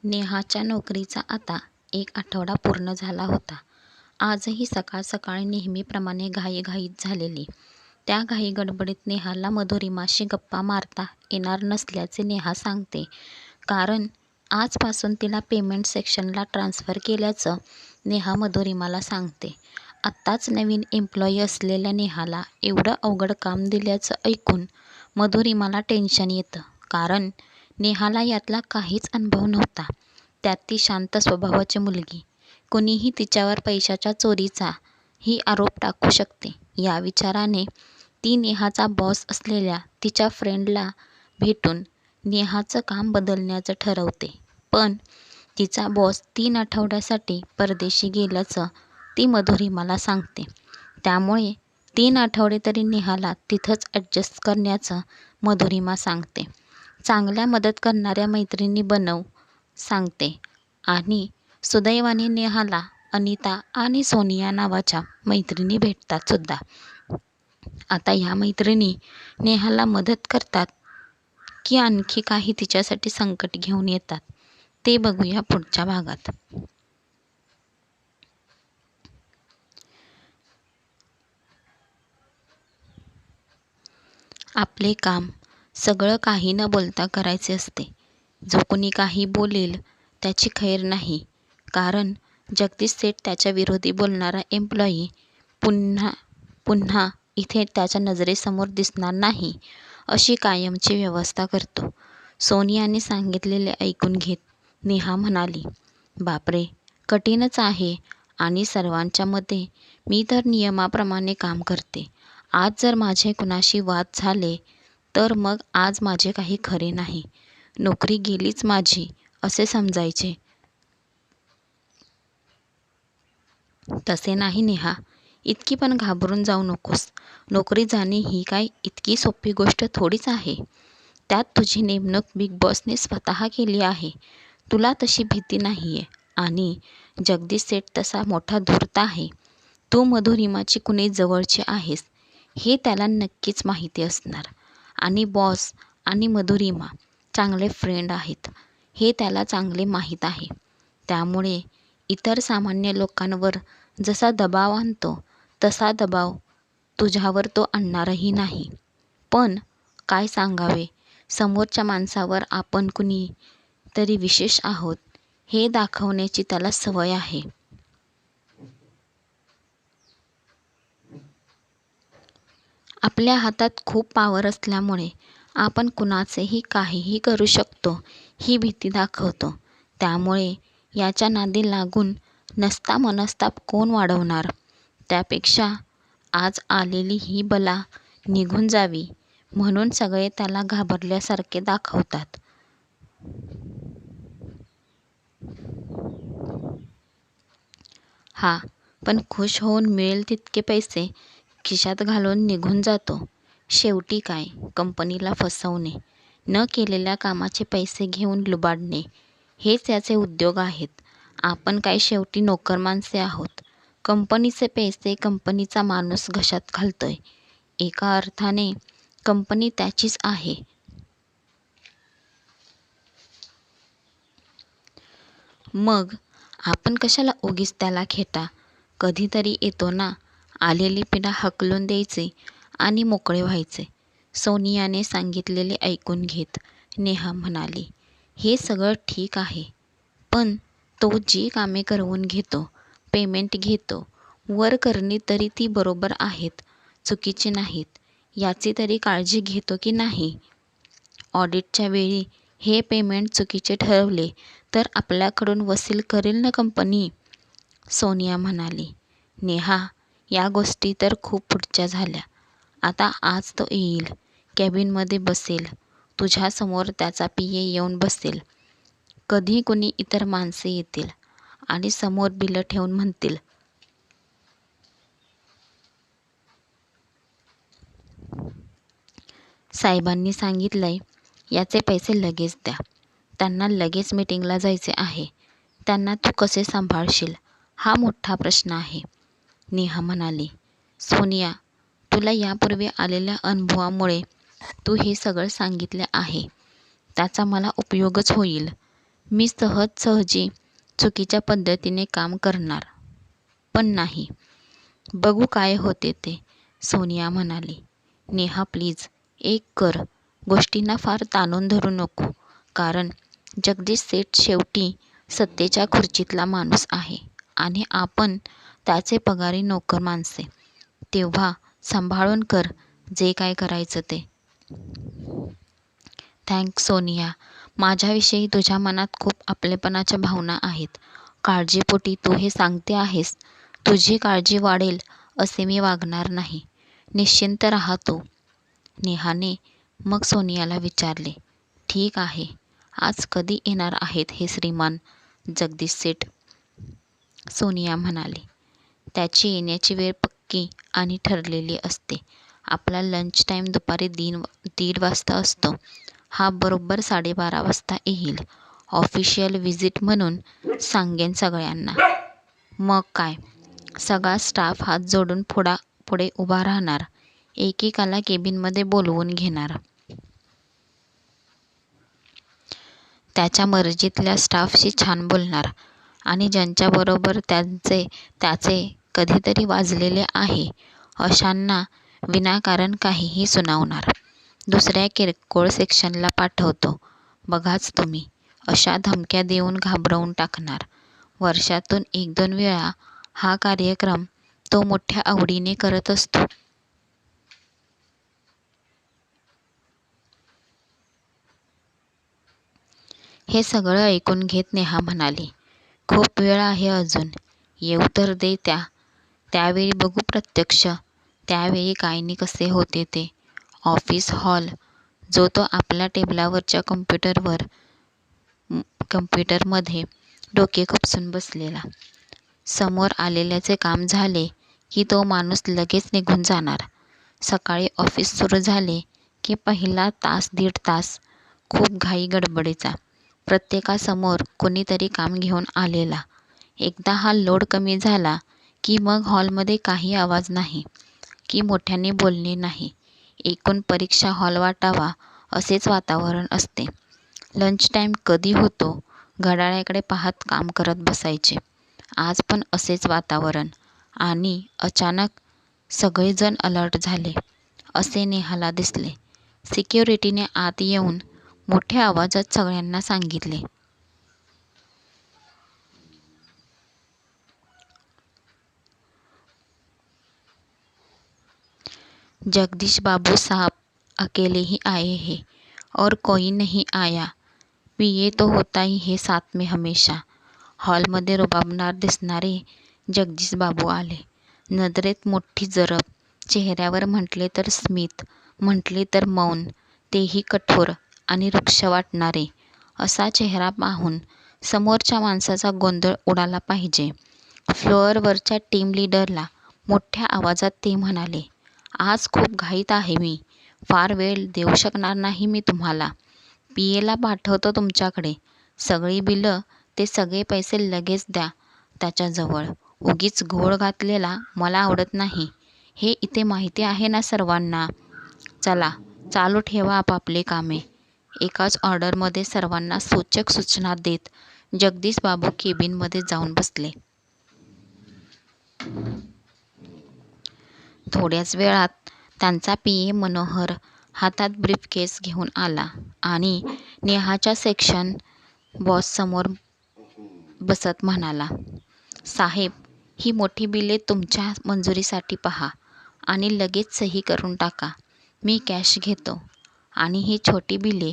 नेहाच्या नोकरीचा आता 1 आठवडा पूर्ण झाला होता. आजही सकाळ सकाळी नेहमीप्रमाणे घाईघाईत झालेली. त्या घाईगडबडीत नेहाला मधुरिमाशी गप्पा मारता येणार नसल्याचे नेहा सांगते. कारण आजपासून तिला पेमेंट सेक्शनला ट्रान्स्फर केल्याचं नेहा मधुरिमाला सांगते. आत्ताच नवीन एम्प्लॉई असलेल्या नेहाला एवढं अवघड काम दिल्याचं ऐकून मधुरिमाला टेन्शन येतं. कारण नेहाला यातला काहीच अनुभव नव्हता. त्यात ती शांत स्वभावाची मुलगी. कोणीही तिच्यावर पैशाच्या चोरीचा ही आरोप टाकू शकते. या विचाराने ती नेहाचा बॉस असलेल्या तिच्या फ्रेंडला भेटून नेहाचं काम बदलण्याचं ठरवते. पण तिचा बॉस 3 आठवड्यासाठी परदेशी गेल्याचं ती मधुरिमाला सांगते. त्यामुळे 3 आठवडे तरी नेहाला तिथंच ॲडजस्ट करण्याचं मधुरिमा सांगते. चांगल्या मदत करणाऱ्या मैत्रिणी बनव सांगते आणि सुदैवाने नेहाला अनिता आणि सोनिया नावाच्या मैत्रिणी भेटतात सुद्धा. आता ह्या मैत्रिणी नेहाला मदत करतात की आणखी काही तिच्यासाठी संकट घेऊन येतात ते बघूया पुढच्या भागात. आपले काम सगळं काही न बोलता करायचे असते. जो कोणी काही बोलेल त्याची खैर नाही. कारण जगदीश सेठ त्याच्या विरोधी बोलणारा एम्प्लॉई पुन्हा पुन्हा इथे त्याच्या नजरेसमोर दिसणार नाही अशी कायमची व्यवस्था करतो. सोनियाने सांगितलेले ऐकून घेत नेहा म्हणाली, बापरे, कठीणच आहे आणि सर्वांच्या मते मी तर नियमाप्रमाणे काम करते. आज जर माझे कुणाशी वाद झाले तर मग आज माझे काही खरे नाही. नोकरी गेलीच माझी असे समजायचे. तसे नाही नेहा, इतकी पण घाबरून जाऊ नकोस. नोकरी जाणे ही काय इतकी सोपी गोष्ट थोडीच आहे. त्यात तुझी नेमणूक बिग बॉसने स्वतः केली आहे. तुला तशी भीती नाही आहे. आणि जगदीश सेठ तसा मोठा धूर्त आहे. तू मधुरिमाची कुणी जवळची आहेस हे त्याला नक्कीच माहिती असणार. आणि बॉस आणि मधुरिमा चांगले फ्रेंड आहेत हे त्याला चांगले माहीत आहे. त्यामुळे इतर सामान्य लोकांवर जसा दबाव आणतो तसा दबाव तुझ्यावर तो आणणारही नाही. पण काय सांगावे, समोरच्या माणसावर आपण कुणी तरी विशेष आहोत हे दाखवण्याची त्याला सवय आहे. आपल्या हातात खूप पावर असल्यामुळे आपण कुणाचेही काहीही करू शकतो ही भीती दाखवतो. त्यामुळे याच्या नादी लागून नसता मनस्ताप कोण वाढवणार. त्यापेक्षा आज आलेली ही बला निघून जावी म्हणून सगळे त्याला घाबरल्यासारखे दाखवतात. हा पण खुश होऊन मिळेल तितके पैसे खिशात घालून निघून जातो. शेवटी काय, कंपनीला फसवणे, न केलेल्या कामाचे पैसे घेऊन लुबाडणे हेच याचे उद्योग आहेत. आपण काय शेवटी नोकर माणसे आहोत. कंपनीचे पैसे कंपनीचा माणूस घशात घालतोय. एका अर्थाने कंपनी त्याचीच आहे. मग आपण कशाला उगीच त्याला खेटा. कधीतरी येतो ना, आलेली पिढा हकलून द्यायची आणि मोकळे व्हायचे. सोनियाने सांगितलेले ऐकून घेत नेहा म्हणाली, हे सगळं ठीक आहे. पण तो जी कामे करवून घेतो, पेमेंट घेतो, वर करणी तरी ती बरोबर आहेत, चुकीची नाहीत याची तरी काळजी घेतो की नाही. ऑडिटच्या वेळी हे पेमेंट चुकीचे ठरवले तर आपल्याकडून वसूल करेल ना कंपनी. सोनिया म्हणाली, नेहा, या गोष्टी तर खूप पुढच्या झाल्या. आता आज तो येईल, कॅबिनमध्ये बसेल, तुझ्यासमोर त्याचा पीए येऊन बसेल. कधी कुणी इतर माणसे येतील आणि समोर बिलं ठेवून म्हणतील, साहेबांनी सांगितलंय याचे पैसे लगेच द्या. त्यांना लगेच मीटिंगला जायचे आहे. त्यांना तू कसे सांभाळशील हा मोठा प्रश्न आहे. नेहा म्हणाली, सोनिया, तुला यापूर्वी आलेल्या अनुभवामुळे तू हे सगळं सांगितले आहे. त्याचा मला उपयोगच होईल. मी सहजी चुकीच्या पद्धतीने काम करणार पण नाही. बघू काय होते ते, सोनिया म्हणाली. नेहा प्लीज एक कर. गोष्टींना फार ताणून धरू नको, कारण जगदीश सेठ शेवटी सत्तेच्या खुर्चीतला माणूस आहे आणि आपण त्याचे पगारी नोकर माणसे. तेव्हा सांभाळून कर जे काय करायचं ते. थँक्स सोनिया. माझ्याविषयी तुझ्या मनात खूप आपलेपणाच्या भावना आहेत. काळजीपोटी तू हे सांगते आहेस. तुझी काळजी वाढेल असे मी वागणार नाही. निश्चिंत राहा तू. नेहाने मग सोनियाला विचारले. ठीक आहे, आज कधी येणार आहेत हे श्रीमान जगदीश सेठ? सोनिया म्हणाली. त्याची येण्याची वेळ पक्की आणि ठरलेली असते. आपला लंच टाईम दुपारी 1:30 वाजता असतो. हा बरोबर 12:30 वाजता येईल. ऑफिशियल व्हिजिट म्हणून सांगेन सगळ्यांना. मग काय, सगळा स्टाफ हात जोडून पुढे उभा राहणार. एकेकाला केबिनमध्ये बोलवून घेणार. त्याच्या मर्जीतल्या स्टाफशी छान बोलणार आणि ज्यांच्याबरोबर त्याचे कधीतरी वाजलेले आहे अशांना विनाकारण काहीही सुनावणार. दुसऱ्या किरकोळ सेक्शनला पाठवतो बघाच तुम्ही, अशा धमक्या देऊन घाबरवून टाकणार. वर्षातून 1-2 वेळा हा कार्यक्रम तो मोठ्या आवडीने करत असतो. हे सगळं ऐकून घेत नेहा म्हणाली. खूप वेळ आहे अजून. येऊ तर दे त्यावेळी बघू प्रत्यक्ष. त्यावेळी काय नि कसे होते ते. ऑफिस हॉल, जो तो आपल्या टेबलावरच्या कम्प्युटरमध्ये डोके खुपसून बसलेला. समोर आलेल्याचे काम झाले की तो माणूस लगेच निघून जाणार. सकाळी ऑफिस सुरू झाले की पहिला 1-1.5 तास खूप घाई गडबडीचा. प्रत्येकासमोर कोणीतरी काम घेऊन आलेला. एकदा हा लोड कमी झाला की मग हॉलमध्ये काही आवाज नाही की मोठ्याने बोलणे नाही. एकूण परीक्षा हॉल वाटावा असेच वातावरण असते. लंच टाईम कधी होतो घड्याळाकडे पाहत काम करत बसायचे. आज पण असेच वातावरण आणि अचानक सगळेजण अलर्ट झाले असे नेहाला दिसले. सिक्युरिटीने आत येऊन मोठ्या आवाजात सगळ्यांना सांगितले. जगदीश बाबू साहब अकेले ही आए हैं और कोई नहीं आया. पिये तो होता ही है साथ में हमेशा. हॉलमध्ये रुबाबदार दिसणारे जगदीश बाबू आले. नजरेत मोठी जरब, चेहऱ्यावर म्हटले तर स्मित, म्हटले तर मौन, तेही कठोर आणि रुक्ष वाटणारे. असा चेहरा पाहून समोरच्या माणसाचा गोंधळ उडाला पाहिजे. फ्लोअरवरच्या टीम लीडरला मोठ्या आवाजात ते म्हणाले. आज खूप घाईत आहे मी. फार वेळ देऊ शकणार नाही मी तुम्हाला. पीएला पाठवतो तुमच्याकडे. सगळी बिलं ते सगळे पैसे लगेच द्या त्याच्याजवळ. उगीच घोळ घातलेला मला आवडत नाही. हे इथे माहिती आहे ना सर्वांना. चला चालू ठेवा आपापले कामे. एकाच ऑर्डरमध्ये सर्वांना सूचक सूचना देत जगदीश बाबू केबिनमध्ये जाऊन बसले. थोड्याच वेळात त्यांचा पीए मनोहर हातात ब्रीफकेस घेऊन आला आणि नेहाच्या सेक्शन बॉससमोर बसत म्हणाला. साहेब, ही मोठी बिले तुमच्या मंजुरीसाठी पहा आणि लगेच सही करून टाका. मी कॅश घेतो. आणि ही छोटी बिले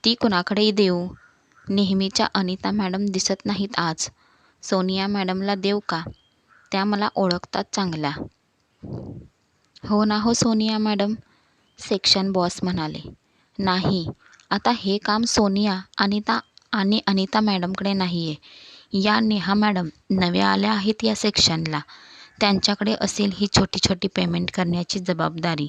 ती कुणाकडे देऊ? नेहमीच्या अनिता मॅडम दिसत नाहीत आज. सोनिया मॅडमला देऊ का? त्या मला ओळखतात चांगल्या. हो ना हो सोनिया मॅडम, सेक्शन बॉस म्हणाले. नाही, आता हे काम सोनिया आणि अनिता मॅडमकडे नाही आहे. या नेहा मॅडम नव्या आल्या आहेत या सेक्शनला. त्यांच्याकडे असेल ही छोटी छोटी पेमेंट करण्याची जबाबदारी.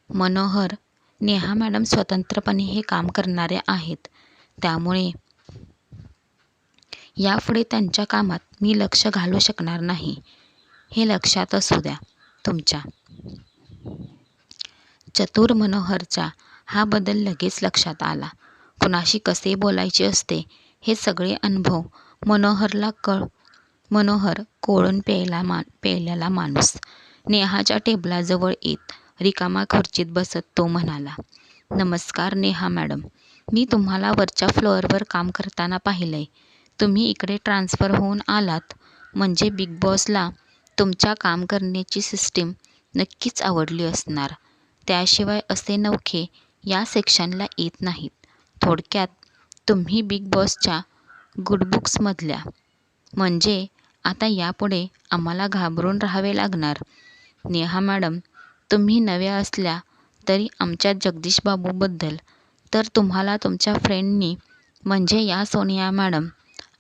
मनोहर, नेहा मॅडम स्वतंत्रपणे हे काम करणारे आहेत. त्यामुळे यापुढे त्यांच्या कामात मी लक्ष घालू शकणार नाही. हे लक्षात असू द्या तुमच्या. चतुर मनोहरच्या हा बदल लगेच लक्षात आला. कुणाशी कसे बोलायचे असते हे सगळे अनुभव मनोहर कोळून पेलेला माणूस. नेहाच्या टेबलाजवळ येत रिकामा खुर्चीत बसत तो म्हणाला, नमस्कार नेहा मॅडम. मी तुम्हाला वरच्या फ्लोअरवर काम करताना पाहिलंय. तुम्ही इकडे ट्रान्सफर होऊन आलात म्हणजे बिग बॉसला तुमच्या काम करण्याची सिस्टीम नक्कीच आवडली असणार. त्याशिवाय असे नवखे या सेक्शनला येत नाहीत. थोडक्यात तुम्ही बिग बॉसच्या गुडबुक्समधल्या. म्हणजे आता यापुढे आम्हाला घाबरून राहावे लागणार. नेहा मॅडम, तुम्ही नव्या असल्या तरी आमच्या जगदीश बाबूबद्दल तर तुम्हाला तुमच्या फ्रेंडनी म्हणजे या सोनिया मॅडम,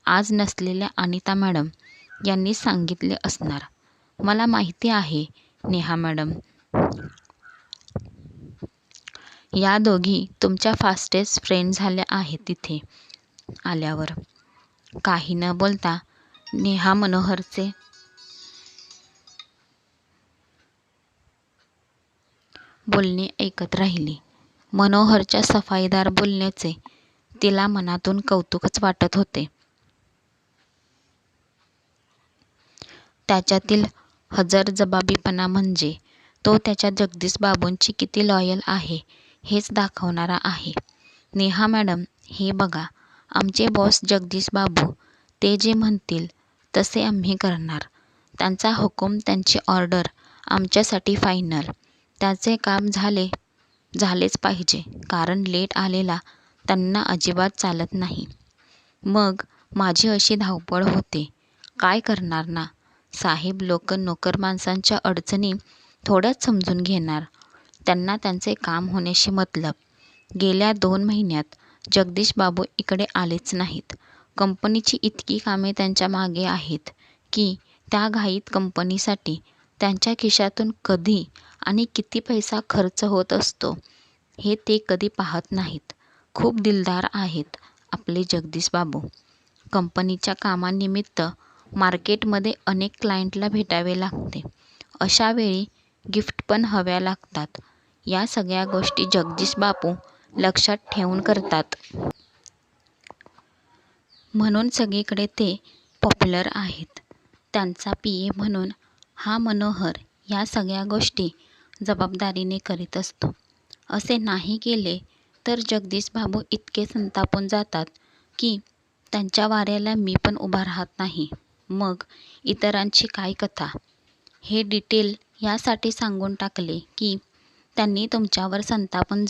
आज नसलेल्या अनिता मॅडम यांनी सांगितले असणार. मला माहिती आहे नेहा मॅडम, या दोघी तुमच्या फास्टेस्ट फ्रेंड झाल्या आहेत. तिथे आल्यावर काही न बोलता नेहा मनोहरचे बोलणे ऐकत राहिली. मनोहरच्या सफाईदार बोलण्याचे तिला मनातून कौतुकच वाटत होते. त्याच्यातील हजरजबाबीपणा म्हणजे तो त्याच्या जगदीश बाबूंची किती लॉयल आहे हेच दाखवणारा आहे. नेहा मॅडम, हे बघा, आमचे बॉस जगदीश बाबू, ते जे म्हणतील तसे आम्ही करणार. त्यांचा हुकूम, त्यांची ऑर्डर आमच्यासाठी फायनल. त्याचे काम झालेच पाहिजे, कारण लेट आलेला त्यांना अजिबात चालत नाही. मग माझी अशी धावपळ होते. काय करणार ना साहेब, लोक नोकर माणसांच्या अडचणी थोड्याच समजून घेणार. त्यांना त्यांचे काम होण्याशी मतलब. गेल्या 2 महिन्यात जगदीश बाबू इकडे आलेच नाहीत. कंपनीची इतकी कामे त्यांच्या मागे आहेत की त्या घाईत कंपनीसाठी त्यांच्या खिशातून कधी आणि किती पैसा खर्च होत असतो हे ते कधी पाहत नाहीत. खूप दिलदार आहेत आपले जगदीश बाबू. कंपनीच्या कामानिमित्त मार्केटमध्ये अनेक क्लायंटला भेटावे लागते. अशा वेळी गिफ्ट पण हव्या लागतात. या सगळ्या गोष्टी जगदीश बापू लक्षात ठेवून करतात. म्हणून सगळीकडे ते पॉप्युलर आहेत. त्यांचा पीए म्हणून हा मनोहर या सगळ्या गोष्टी जबाबदारीने करीत असतो. असे नाही केले तर जगदीश बाबू इतके संतापून जातात की त्यांच्या वाऱ्याला मी पण उभा राहत नाही. मग इतरांची काय कथा? हे डिटेल यासाठी सांगून टाकले की त्यांनी तुमच्यावर संतापून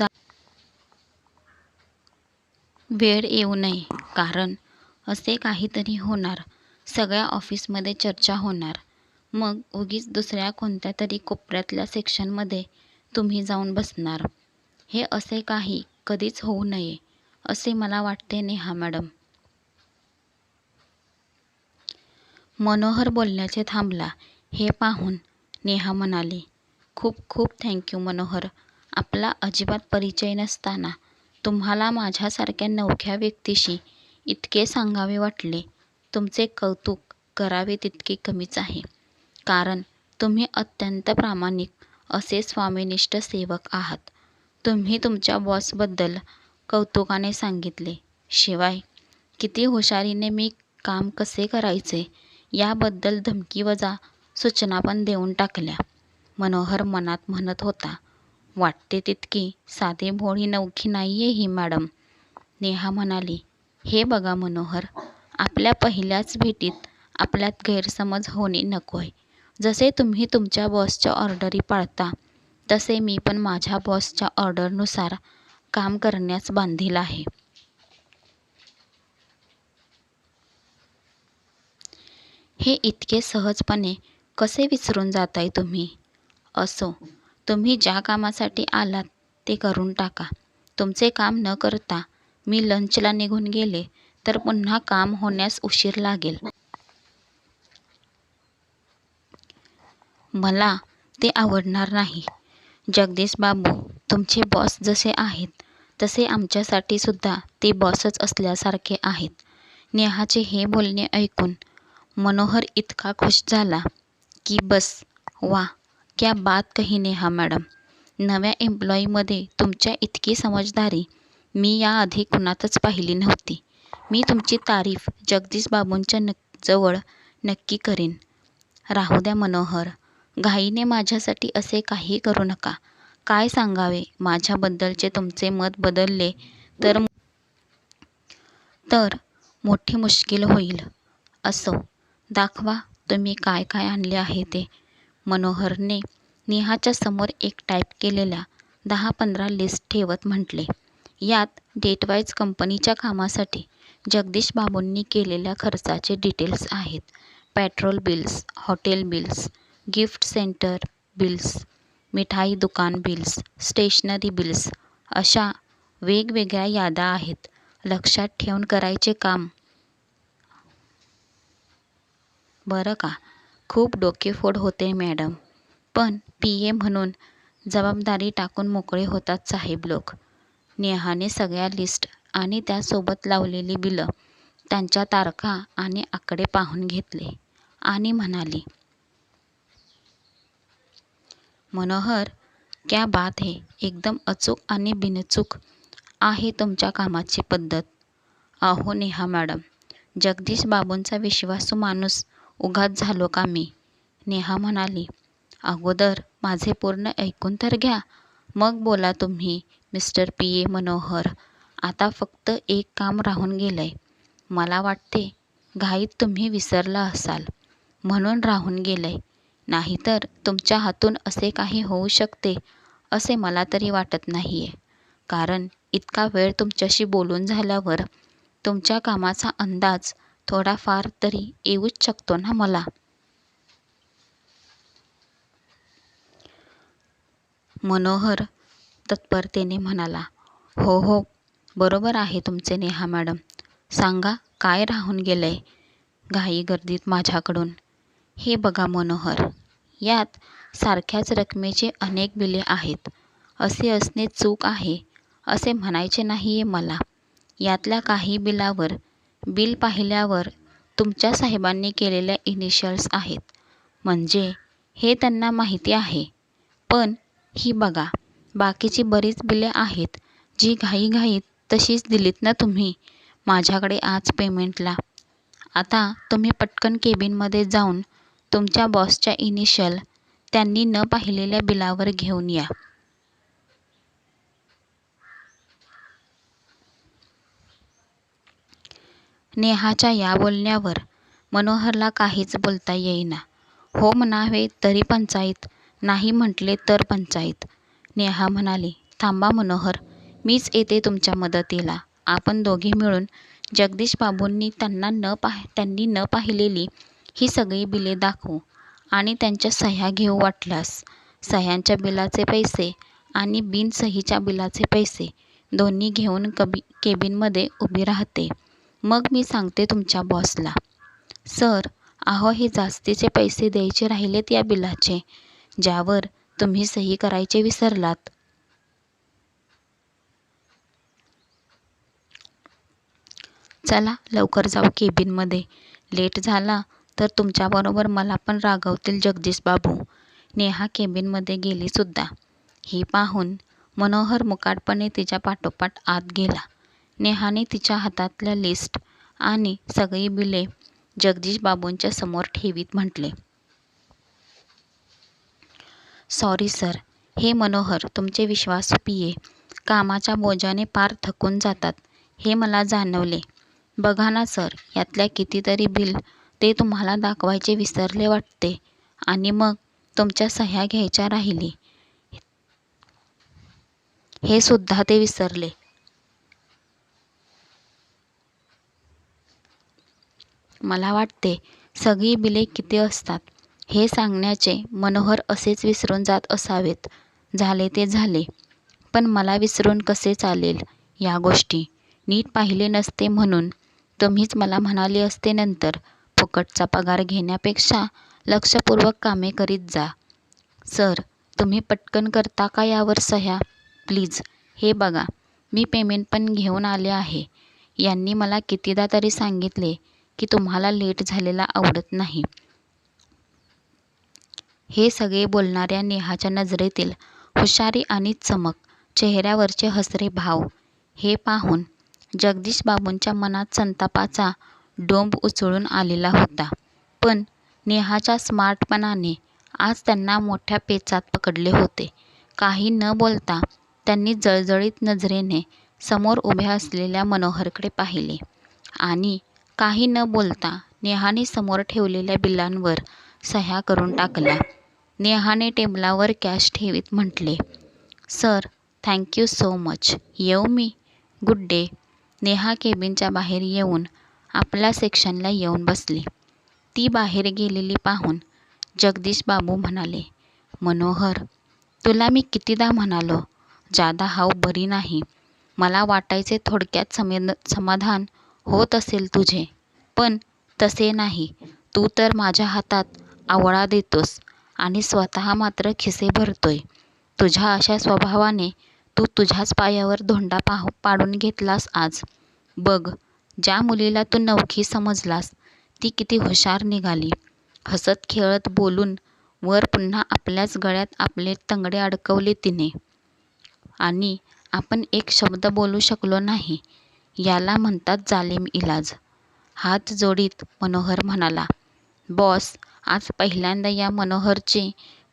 वेळ येऊ नये. कारण असे काहीतरी होणार, सगळ्या ऑफिसमध्ये चर्चा होणार. मग उगीच दुसऱ्या कोणत्या तरी कोपऱ्यातल्या सेक्शनमध्ये तुम्ही जाऊन बसणार. हे असे काही कधीच होऊ नये असे मला वाटते नेहा मॅडम. मनोहर बोलण्याचे थांबला हे पाहून नेहा म्हणाली, खूप खूप थँक्यू मनोहर. आपला अजिबात परिचय नसताना तुम्हाला माझ्यासारख्या नवख्या व्यक्तीशी इतके सांगावे वाटले. तुमचे कौतुक करावे तितके कमीच आहे. कारण तुम्ही अत्यंत प्रामाणिक असे स्वामीनिष्ठ सेवक आहात. तुम्ही तुमच्या बॉसबद्दल कौतुकाने सांगितले. शिवाय किती हुशारीने मी काम कसे करायचे याबद्दल धमकीवजा सूचना पण देऊन टाकल्या. मनोहर मनात म्हणत होता, वाटते तितकी साधीभोळी नवखी नाहीये ही मॅडम. नेहा म्हणाली, हे बघा मनोहर, आपल्या पहिल्याच भेटीत आपल्यात गैरसमज होणे नकोय. जसे तुम्ही तुमच्या बॉसच्या ऑर्डरी पाळता तसे मी पण माझ्या बॉसच्या ऑर्डरनुसार काम करण्यास बांधील आहे. हे इतके सहजपणे कसे विसरून जाताय तुम्ही? असो, तुम्ही ज्या कामासाठी आलात ते करून टाका. तुमचे काम न करता मी लंचला निघून गेले तर पुन्हा काम होण्यास उशीर लागेल. मला ते आवडणार नाही. जगदीश बाबू, तुमचे बॉस जसे आहेत तसे आमच्यासाठी सुद्धा ते बॉसच असल्यासारखे आहेत. नेहाचे हे बोलणे ऐकून मनोहर इतका खुश झाला की बस, वा क्या बात कही नेहा मॅडम. नव्या एम्प्लॉईमध्ये तुमच्या इतकी समजदारी मी याआधी कुणातच पाहिली नव्हती. मी तुमची तारीफ जगदीश बाबूंच्या जवळ नक्की करीन. राहू द्या मनोहर, घाईने माझ्यासाठी असे काही करू नका. काय सांगावे, माझ्याबद्दलचे तुमचे मत बदलले तर मोठी मुश्कील होईल. असो, दाखवा तुम्ही काय काय आणले आहे ते. मनोहरने नेहाच्या समोर एक टाईप केलेल्या 10-15 लिस्ट ठेवत म्हटले. यात डेटवाईज कंपनीच्या कामासाठी जगदीश बाबूंनी केलेल्या खर्चाचे डिटेल्स आहेत. Petrol bills, hotel bills, gift centre bills, मिठाई दुकान बिल्स, स्टेशनरी बिल्स अशा वेगवेगळ्या याद्या आहेत. लक्षात ठेवून करायचे काम बरं का. खूप डोकेफोड होते मॅडम, पण PA म्हणून जबाबदारी टाकून मोकळे होतात साहेब लोक. नेहाने सगळ्या लिस्ट आणि त्यासोबत लावलेली बिलं, त्यांच्या तारखा आणि आकडे पाहून घेतले आणि म्हणाली, मनोहर, क्या बात है. एकदम अचूक आणि बिनचूक आहे तुमच्या कामाची पद्धत. अहो नेहा मॅडम, जगदीश बाबूंचा विश्वासू माणूस उगाच झालो का मी? नेहा म्हणाली, अगोदर माझे पूर्ण ऐकून तर घ्या, मग बोला तुम्ही मिस्टर PA मनोहर. आता फक्त एक काम राहून गेलंय. मला वाटते घाईत तुम्ही विसरला असाल म्हणून राहून गेलंय. नाहीतर तुमच्या हातून असे काही होऊ शकते असे मला तरी वाटत नाहीये. कारण इतका वेळ तुमच्याशी बोलून झाल्यावर तुमच्या कामाचा अंदाज थोडाफार तरी येऊच शकतो ना मला. मनोहर तत्परतेने म्हणाला, हो हो, बरोबर आहे तुमचे नेहा मॅडम. सांगा काय राहून गेलंय घाईगर्दीत माझ्याकडून. हे बघा मनोहर, यात सारख्याच रकमेचे अनेक बिले आहेत. असे असणे चूक आहे असे म्हणायचे नाहीये मला. यातल्या काही बिलावर बिल पाहिल्यावर तुमच्या साहेबांनी केलेल्या इनिशियल्स आहेत. म्हणजे हे त्यांना माहिती आहे. पण ही बघा, बाकीची बरीच बिले आहेत जी घाईघाईत तशीच दिलीत ना तुम्ही माझ्याकडे आज पेमेंटला. आता तुम्ही पटकन केबिनमध्ये जाऊन तुमच्या बॉसच्या इनिशियल त्यांनी न पाहिलेल्या बिलावर घेऊन या. नेहाच्या या बोलण्यावर मनोहरला काहीच बोलता येईना. हो म्हणावे तरी पंचाईत, नाही म्हटले तर पंचाईत. नेहा म्हणाली, थांबा मनोहर, मीच येते तुमच्या मदतीला. आपण दोघे मिळून जगदीश बाबूंनी त्यांनी न पाहिलेली ही सगळी बिले दाखवू आणि त्यांच्या सह्या घेऊ. वाटल्यास सह्यांच्या बिलाचे पैसे आणि बिनसहीच्या बिलाचे पैसे दोन्ही घेऊन केबिनमध्ये उभी राहते. मग मी सांगते तुमच्या बॉसला, सर, अहो हे जास्तीचे पैसे द्यायचे राहिलेत या बिलाचे, ज्यावर तुम्ही सही करायचे विसरलात. चला लवकर जाऊ केबिनमध्ये. लेट झाला तर तुमच्याबरोबर मला पण रागवतील जगदीश बाबू. नेहा केबिनमध्ये गेली सुद्धा. ही पाहून मनोहर मुकाटपणे तिच्या पाठोपाठ आत गेला. नेहाने तिच्या हातातल्या लिस्ट आणि सगळी बिले जगदीश बाबूंच्या समोर ठेवीत म्हटले, सॉरी सर. हे मनोहर तुमचे विश्वासू PA कामाच्या बोजाने पार थकून जातात हे मला जाणवले. बघा ना सर, यातल्या कितीतरी बिल ते तुम्हाला दाखवायचे विसरले वाटते आणि मग तुमच्या सह्या घ्यायच्या राहिली हे सुद्धा ते विसरले. मला वाटते सगळी बिले किती असतात हे सांगण्याचे मनोहर असेच विसरून जात असावेत. झाले ते झाले, पण मला विसरून कसे चालेल या गोष्टी. नीट पाहिले नसते म्हणून तुम्हीच मला म्हणाले असते नंतर, फुकटचा पगार घेण्यापेक्षा लक्षपूर्वक कामे करीत जा. सर, तुम्ही पटकन करता का यावर सह्या प्लीज. हे बघा, मी पेमेंट पण घेऊन आले आहे. यांनी मला कितीदा तरी सांगितले की तुम्हाला लेट झालेला आवडत नाही. हे सगळे बोलणाऱ्या नेहाच्या नजरेतील हुशारी आणि चमक, चेहऱ्यावरचे हसरे भाव हे पाहून जगदीश बाबूंच्या मनात संतापाचा डोंब उचलून आलेला होता. पण नेहाच्या स्मार्टपणाने आज त्यांना मोठ्या पेचात पकडले होते. काही न बोलता त्यांनी जळजळीत नजरेने समोर उभ्या असलेल्या मनोहरकडे पाहिले आणि काही न बोलता नेहाने समोर ठेवलेल्या बिलांवर सह्या करून टाकल्या. नेहाने टेबलावर कॅश ठेवीत म्हटले, "sir, thank you so much. येऊ मी? Good day." नेहा केबिनच्या बाहेर येऊन आपल्या सेक्शनला येऊन बसली. ती बाहेर गेलेली पाहून जगदीश बाबू म्हणाले, "मनोहर, तुला मी कितीदा म्हणालो, जादा हाव बरी नाही. मला वाटायचे थोडक्यात समाधान होत असेल तुझे, पण तसे नाही. तू तर माझ्या हातात आवळा देतोस आणि स्वतः मात्र खिसे भरतोय. तुझ्या अशा स्वभावाने तू तुझ्याच पायावर धोंडा पाडून घेतलास आज. बघ, ज्या मुलीला तू नवखी समजलास ती किती हुशार निघाली. हसत खेळत बोलून वर पुन्हा आपल्याच गळ्यात आपले तंगडे अडकवले तिने. आणि आपण एक शब्द बोलू शकलो नाही. याला म्हणतात जालीम इलाज." हात जोडीत मनोहर म्हणाला, "बॉस, आज पहिल्यांदा या मनोहरची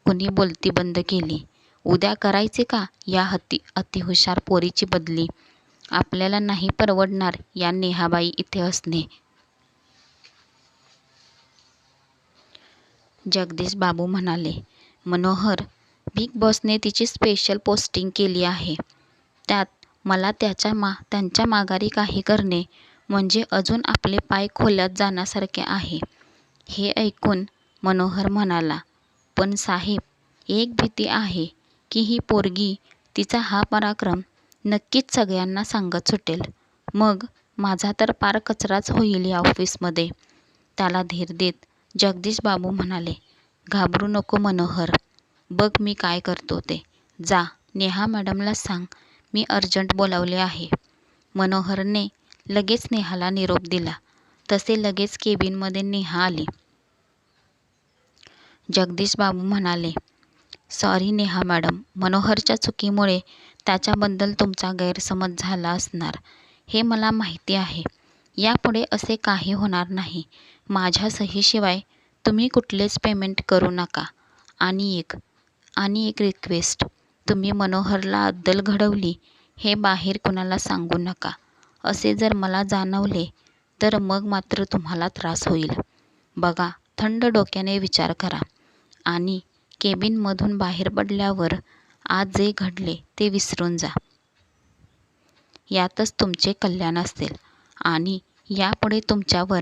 कुणी बोलती बंद केली. उद्या करायचे का या अतिहुशार पोरीची बदली? आपल्याला नाही परवडणार या नेहाबाई इथे असणे." जगदीश बाबू म्हणाले, "मनोहर, बिग बॉसने तिची स्पेशल पोस्टिंग केली आहे. त्यात मला त्यांच्या माघारी काही करणे म्हणजे अजून आपले पाय खोल्यात जाण्यासारखे आहे." हे ऐकून मनोहर म्हणाला, "पण साहेब, एक भीती आहे की ही पोरगी तिचा हा पराक्रम नक्कीच सगळ्यांना सांगत सुटेल. मग माझा तर पार कचराच होईल या ऑफिसमध्ये." त्याला धीर देत जगदीश बाबू म्हणाले, "घाबरू नको मनोहर. बघ मी काय करतो ते. जा, नेहा मॅडमला सांग मी अर्जंट बोलावले आहे." मनोहरने लगेच नेहाला निरोप दिला. तसे लगेच केबिनमध्ये नेहा आली. जगदीश बाबू म्हणाले, "सॉरी नेहा मॅडम, मनोहरच्या चुकीमुळे त्याच्याबद्दल तुमचा गैरसमज झाला असणार, हे मला माहिती आहे. यापुढे असे काही होणार नाही. माझ्या सहीशिवाय तुम्ही कुठलेच पेमेंट करू नका. आणि एक रिक्वेस्ट, तुम्ही मनोहरला अद्दल घडवली हे बाहेर कुणाला सांगू नका. असे जर मला जाणवले तर मग मात्र तुम्हाला त्रास होईल. बघा, थंड डोक्याने विचार करा आणि केबिनमधून बाहेर पडल्यावर आज जे घडले ते विसरून जा. यातच तुमचे कल्याण असेल आणि यापुढे तुमच्यावर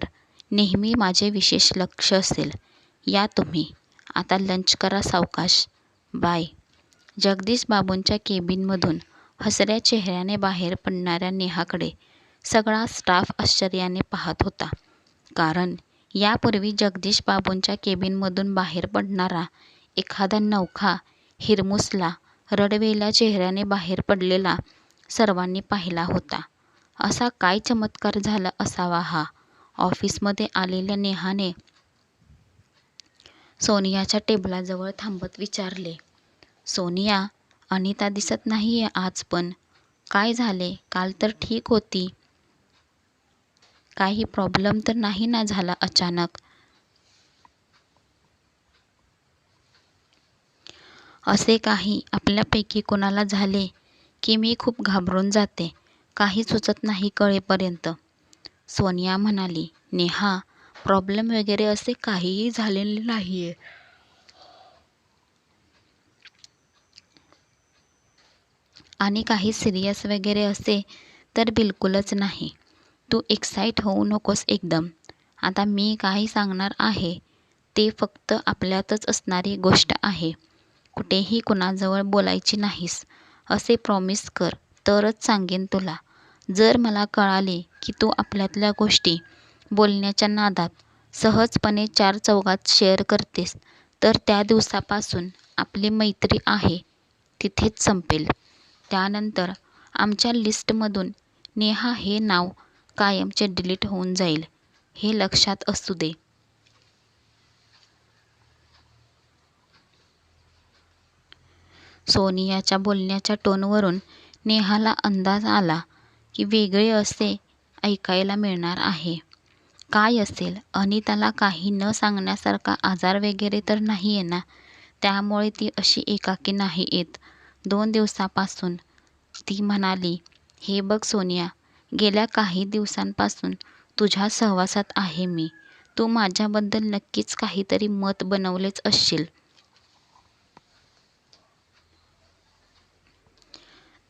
नेहमी माझे विशेष लक्ष असेल. या तुम्ही. आता लंच करा सावकाश. बाय." जगदीश बाबूंच्या केबिनमधून हसऱ्या चेहऱ्याने बाहेर पडणाऱ्या नेहाकडे सगळा स्टाफ आश्चर्याने पाहत होता. कारण यापूर्वी जगदीश बाबूंच्या केबिनमधून बाहेर पडणारा एखादा नवखा हिरमुसला रडवेल्या चेहऱ्याने बाहेर पडलेला सर्वांनी पाहिला होता. असा काय चमत्कार झाला असावा हा? ऑफिसमध्ये आलेल्या नेहाने सोनियाच्या टेबलाजवळ थांबत विचारले, "सोनिया, अनिता दिसत नाहीये आज पण. काय झाले? काल तर ठीक होती. काही प्रॉब्लेम तर नाही ना झाला अचानक?" "असे काही आपल्यापैकी कोणाला झाले की मी खूप घाबरून जाते. काही सुचत नाही कळेपर्यंत." सोनिया म्हणाली, "नेहा, प्रॉब्लेम वगैरे असे काहीही झालेले नाहीये. आणि काही सिरियस वगैरे असे तर बिलकुलच नाही. तू एक्साईट होऊ नकोस एकदम. आता मी काही सांगणार आहे ते फक्त आपल्यातच असणारी गोष्ट आहे. कुठेही कुणाजवळ बोलायची नाहीस असे प्रॉमिस कर तरच सांगेन तुला. जर मला कळाले की तू आपल्यातल्या गोष्टी बोलण्याच्या नादात सहजपणे चारचौघात शेअर करतेस तर त्या दिवसापासून आपली मैत्री आहे तिथेच संपेल. त्यानंतर आमच्या लिस्टमधून नेहा हे नाव कायमचे डिलीट होऊन जाईल. हे लक्षात असू दे." सोनियाच्या बोलण्याच्या टोनवरून नेहाला अंदाज आला की वेगळे असे ऐकायला मिळणार आहे. काय असेल? अनिताला काही न सांगण्यासारखा आजार वगैरे तर नाही आहे ना? त्यामुळे ती अशी एकाकी नाही येत. 2 दिवसापासून ती म्हणाली, हे बघ सोनिया, गेल्या काही दिवसांपासून तुझ्या सहवासात आहे मी. तू माझ्याबद्दल नक्कीच काहीतरी मत बनवलेच असशील.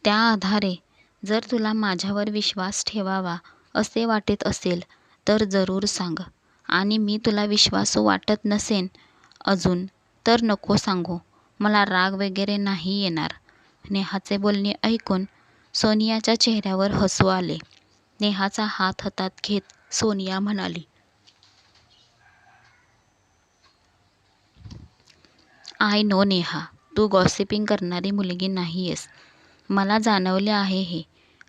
त्या आधारे जर तुला माझ्यावर विश्वास ठेवावा असे वाटत असेल तर जरूर सांग. आणि मी तुला विश्वासू वाटत नसेन अजून तर नको सांगू. मला राग वगैरे नाही येणार. नेहाचे बोलणे ऐकून सोनियाच्या चेहऱ्यावर हसू आले. नेहाचा हात हातात घेत सोनिया म्हणाली, आय नो नेहा, तू गॉसिपिंग करणारी मुलगी नाहीयेस. मला जाणवले आहे हे.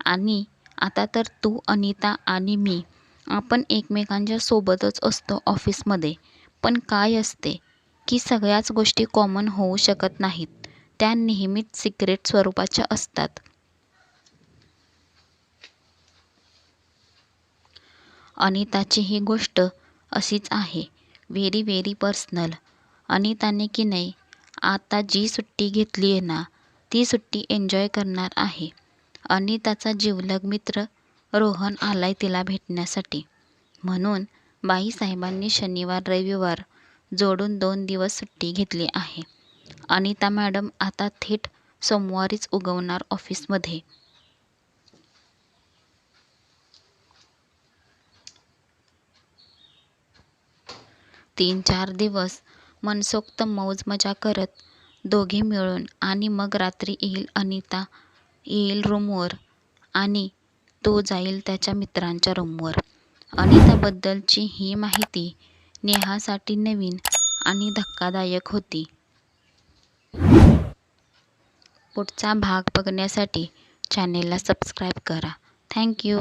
आणि आता तर तू, अनिता आणि मी आपण एकमेकांच्या सोबतच असतो ऑफिसमध्ये. पण काय असते की सगळ्याच गोष्टी कॉमन होऊ शकत नाहीत. त्या नेहमीच सिक्रेट स्वरूपाच्या असतात. अनिताची ही गोष्ट अशीच आहे. Very very personal. अनिताने की नाही आता जी सुट्टी घेतली आहे ना, ती सुट्टी एन्जॉय करणार आहे. अनिताचा जिवलग मित्र रोहन आलाय तिला भेटण्यासाठी. म्हणून बाईसाहेबांनी शनिवार रविवार जोडून 2 दिवस सुट्टी घेतली आहे. अनिता मॅडम आता थेट सोमवारीच उगवणार ऑफिसमध्ये. 3-4 दिवस मनसोक्त मौज मजा करत दोघे मिळून आणि मग रात्री येईल अनिता येईल रूमवर आणि तो जाईल त्याच्या मित्रांच्या रूमवर. अनिताबद्दलची ही माहिती नेहासाठी नवीन आणि धक्कादायक होती. पुढचा भाग बघण्यासाठी चॅनेलला सबस्क्राईब करा. Thank you.